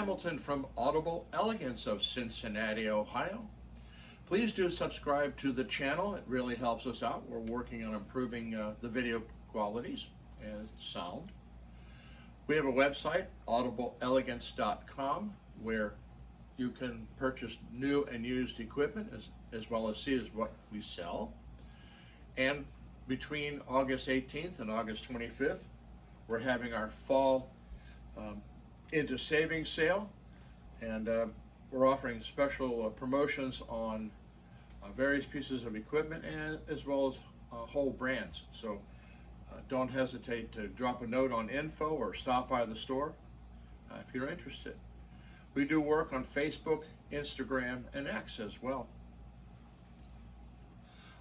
Hamilton from Audible Elegance of Cincinnati, Ohio. Please do subscribe to the channel. It really helps us out. We're working on improving the video qualities and sound. We have a website, audibleelegance.com, where you can purchase new and used equipment as well as see what we sell. And between August 18th and August 25th, we're having our fall into savings sale, and we're offering special promotions on various pieces of equipment and as well as whole brands. So don't hesitate to drop a note on info or stop by the store if you're interested. We do work on Facebook, Instagram, and X as well.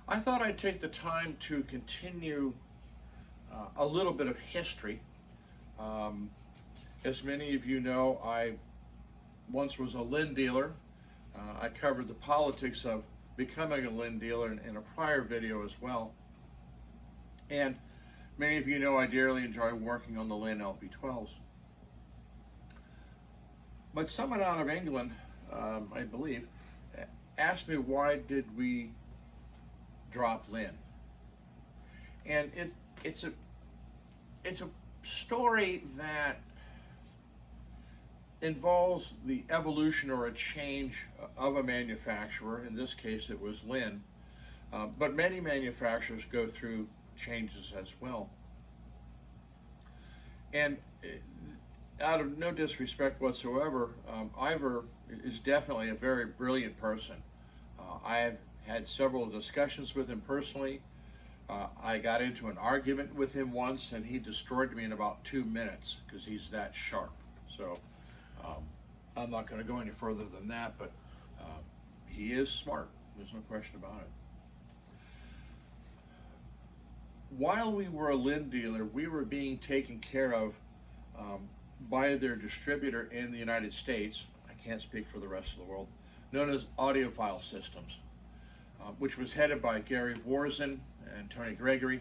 I thought I'd take the time to continue a little bit of history. As many of you know, I once was a Linn dealer. I covered the politics of becoming a Linn dealer in a prior video as well. And many of you know I dearly enjoy working on the Linn LP12s. But someone out of England, I believe, asked me why did we drop Linn. And it's a story that involves the evolution or a change of a manufacturer. In this case, it was Linn, but many manufacturers go through changes as well. And out of no disrespect whatsoever, Ivor is definitely a very brilliant person. I have had several discussions with him personally. I got into an argument with him once, and he destroyed me in about 2 minutes because he's that sharp. So I'm not going to go any further than that, but he is smart. There's no question about it. While we were a Linn dealer, we were being taken care of by their distributor in the United States. I can't speak for the rest of the world, known as Audiophile Systems, which was headed by Gary Warzin and Tony Gregory.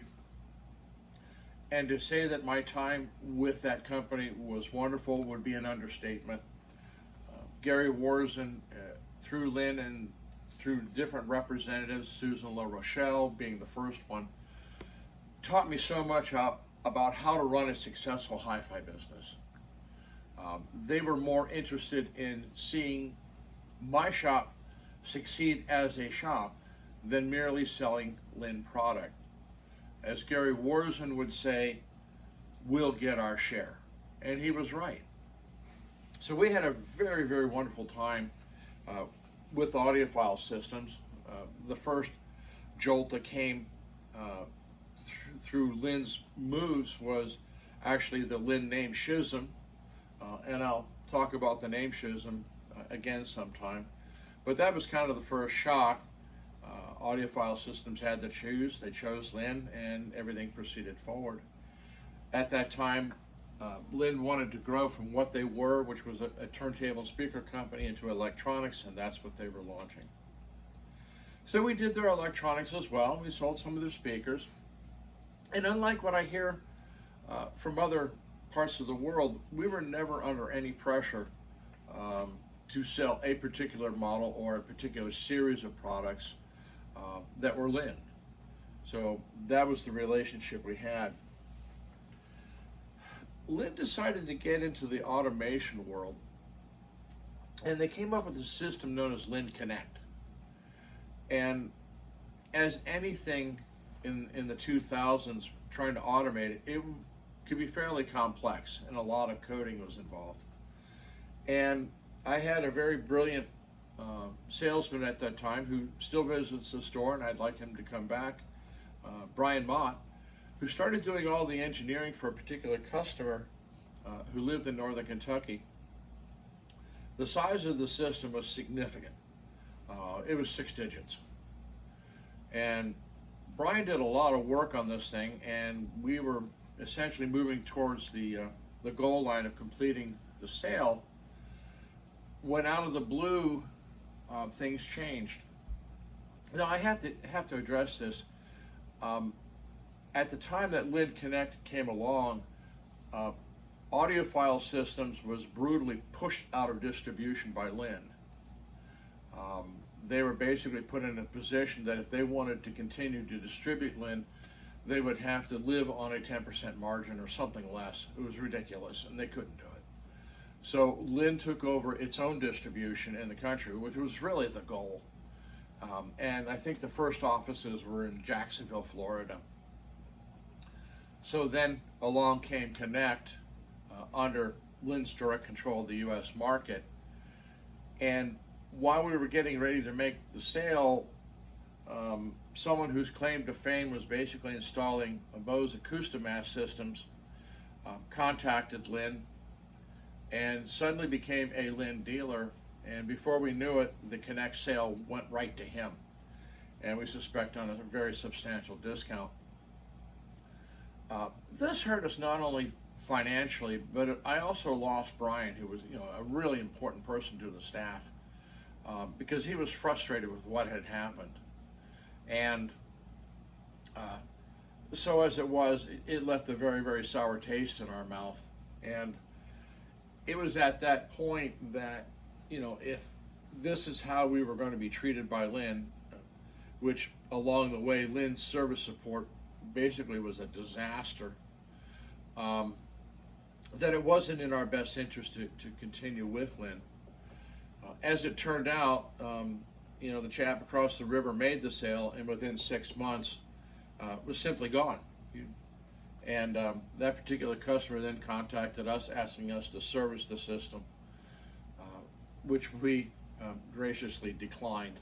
And to say that my time with that company was wonderful would be an understatement. Gary Warzin, through Linn and through different representatives, Susan Rotel being the first one, taught me so much about how to run a successful hi-fi business. They were more interested in seeing my shop succeed as a shop than merely selling Linn product. As Gary Warzin would say, we'll get our share. And he was right. So we had a very, very wonderful time with Audiophile Systems. The first jolt that came through Linn's moves was actually the Linn name schism. And I'll talk about the name schism again sometime. But that was kind of the first shock. Audiophile Systems had to choose. They chose Linn, and everything proceeded forward. At that time, Linn wanted to grow from what they were, which was a turntable speaker company, into electronics, and that's what they were launching. So we did their electronics as well. We sold some of their speakers. And unlike what I hear from other parts of the world, we were never under any pressure to sell a particular model or a particular series of products that were Linn. So that was the relationship we had. Linn decided to get into the automation world, and they came up with a system known as Linn Connect. And as anything in the 2000s trying to automate it, it could be fairly complex, and a lot of coding was involved. And I had a very brilliant salesman at that time who still visits the store, and I'd like him to come back, Brian Mott, who started doing all the engineering for a particular customer who lived in northern Kentucky. The size of the system was significant. It was 6 digits. And Brian did a lot of work on this thing, and we were essentially moving towards the goal line of completing the sale, when out of the blue, things changed. Now I have to address this. At the time that Linn Connect came along, Audiophile Systems was brutally pushed out of distribution by Linn. They were basically put in a position that if they wanted to continue to distribute Linn, they would have to live on a 10% margin or something less. It was ridiculous, and they couldn't do it. So Linn took over its own distribution in the country, which was really the goal. And I think the first offices were in Jacksonville, Florida. So then along came Connect under Linn's direct control of the U.S. market. And while we were getting ready to make the sale, someone whose claim to fame was basically installing Bose Acoustimask systems contacted Linn and suddenly became a Linn dealer. And before we knew it, the Connect sale went right to him. And we suspect on a very substantial discount. This hurt us not only financially, but I also lost Brian, who was, a really important person to the staff, because he was frustrated with what had happened. And so as it was, it left a very, very sour taste in our mouth. And it was at that point that, if this is how we were going to be treated by Linn, which along the way, Linn's service support basically was a disaster, that it wasn't in our best interest to continue with Linn. As it turned out, the chap across the river made the sale, and within 6 months was simply gone. And that particular customer then contacted us, asking us to service the system, which we graciously declined.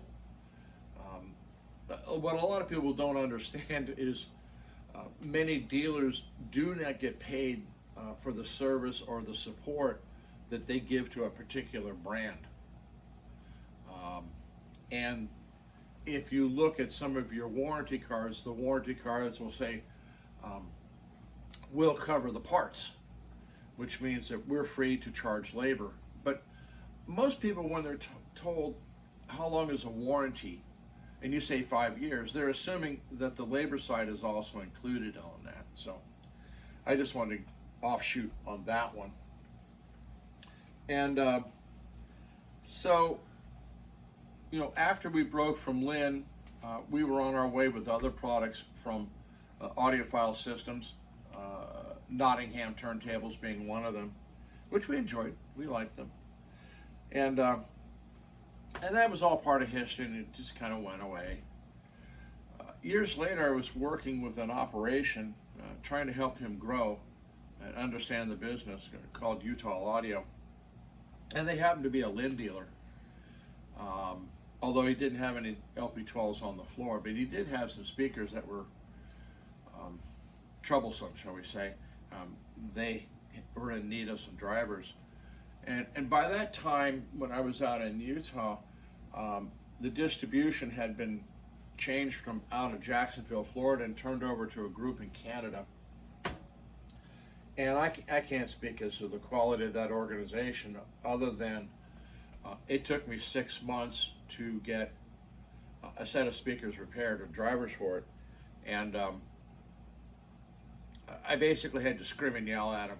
What a lot of people don't understand is many dealers do not get paid for the service or the support that they give to a particular brand. And if you look at some of your warranty cards, the warranty cards will say, we'll cover the parts, which means that we're free to charge labor. But most people, when they're told how long is a warranty, and you say 5 years, they're assuming that the labor side is also included on that. So I just wanted to offshoot on that one. And so, after we broke from Linn, we were on our way with other products from Audiophile Systems, Nottingham turntables being one of them, which we enjoyed. We liked them. And that was all part of history, and it just kind of went away. Years later, I was working with an operation, trying to help him grow and understand the business, called Utah Audio. And they happened to be a Linn dealer. Although he didn't have any LP12s on the floor, but he did have some speakers that were troublesome, shall we say. They were in need of some drivers. And by that time, when I was out in Utah, the distribution had been changed from out of Jacksonville, Florida, and turned over to a group in Canada. And I can't speak as to the quality of that organization, other than it took me 6 months to get a set of speakers repaired or drivers for it. And I basically had to scream and yell at them,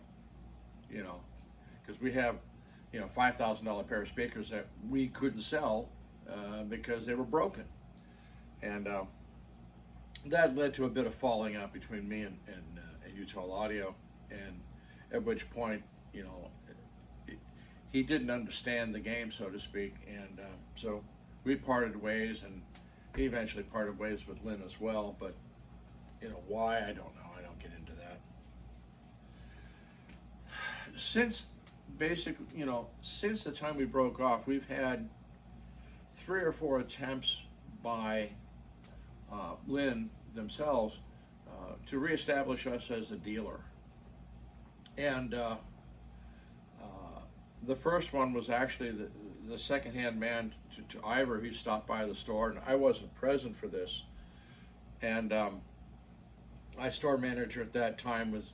because we have, $5,000 pair of speakers that we couldn't sell because they were broken. And that led to a bit of falling out between me and Utah Audio. And at which point, he didn't understand the game, so to speak. And so we parted ways, and he eventually parted ways with Linn as well. But, why, I don't know. I don't get into that. Since since the time we broke off, we've had 3 or 4 attempts by Linn themselves to reestablish us as a dealer. And the first one was actually the second-hand man to Ivor, who stopped by the store, and I wasn't present for this. And my store manager at that time was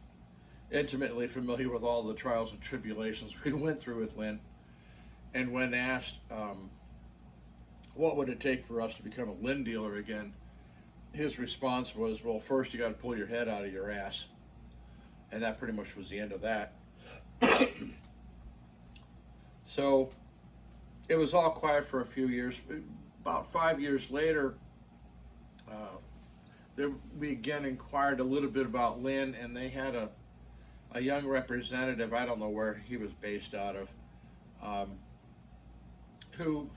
intimately familiar with all the trials and tribulations we went through with Linn. And when asked what would it take for us to become a Linn dealer again, his response was, well, first you got to pull your head out of your ass. And that pretty much was the end of that. So it was all quiet for a few years. About 5 years later, we again inquired a little bit about Linn, and they had a young representative, I don't know where he was based out of, who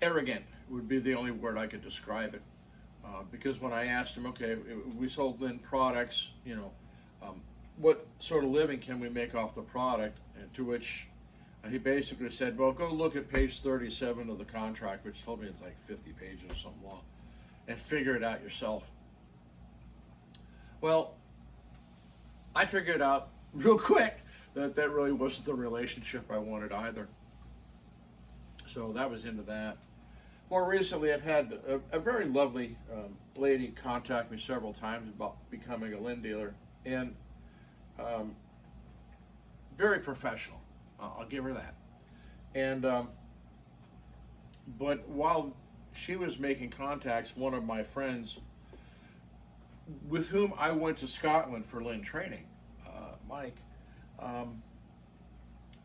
arrogant would be the only word I could describe it. Because when I asked him, okay, we sold Linn products, what sort of living can we make off the product? And to which he basically said, well, go look at page 37 of the contract, which told me it's like 50 pages or something long, and figure it out yourself. Well, I figured out real quick that that really wasn't the relationship I wanted either. So that was into that. More recently, I've had a very lovely lady contact me several times about becoming a Linn dealer, and very professional. I'll give her that. And but while she was making contacts, one of my friends, with whom I went to Scotland for Linn training, Mike,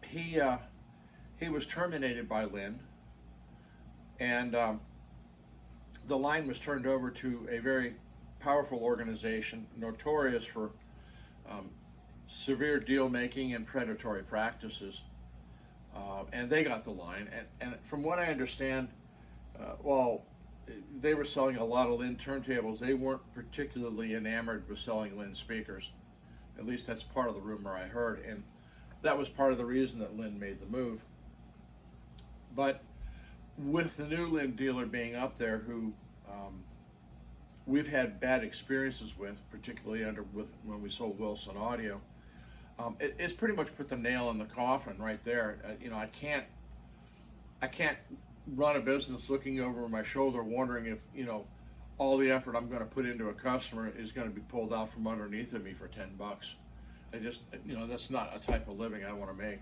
he was terminated by Linn, and the line was turned over to a very powerful organization, notorious for severe deal making and predatory practices, and they got the line. And from what I understand, well, they were selling a lot of Linn turntables. They weren't particularly enamored with selling Linn speakers. At least that's part of the rumor I heard, and that was part of the reason that Linn made the move. But with the new Linn dealer being up there, who we've had bad experiences with, particularly when we sold Wilson Audio, it's pretty much put the nail in the coffin right there. I can't run a business looking over my shoulder, wondering if all the effort I'm going to put into a customer is going to be pulled out from underneath of me for $10. I just, that's not a type of living I want to make.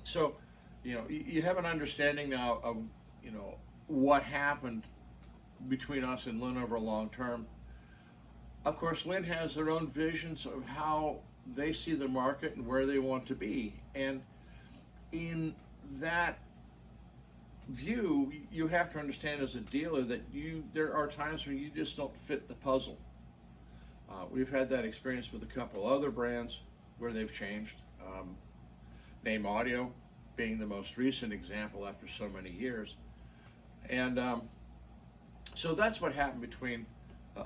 So, you have an understanding now of, what happened between us and Linn over long term. Of course, Linn has their own visions of how they see the market and where they want to be. And in that view, you have to understand as a dealer that there are times when you just don't fit the puzzle. We've had that experience with a couple other brands where they've changed. Naim Audio being the most recent example after so many years. And so that's what happened between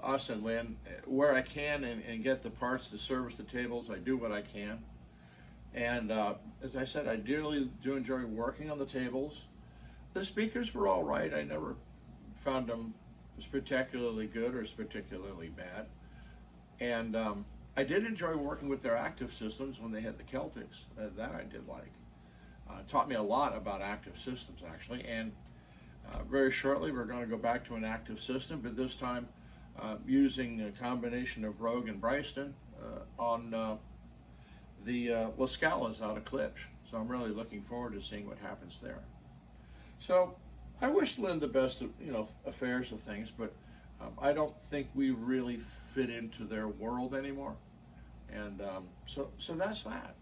us and Linn. Where I can and get the parts to service the tables, I do what I can. And as I said, I do enjoy working on the tables. The speakers were all right. I never found them spectacularly good or particularly bad. And I did enjoy working with their active systems when they had the Celtics. That I did like. It taught me a lot about active systems, actually. And very shortly, we're going to go back to an active system, but this time using a combination of Rogue and Bryston on the La Scalas out of Klipsch. So I'm really looking forward to seeing what happens there. So I wish Linn the best of affairs of things, but I don't think we really fit into their world anymore. And so that's that.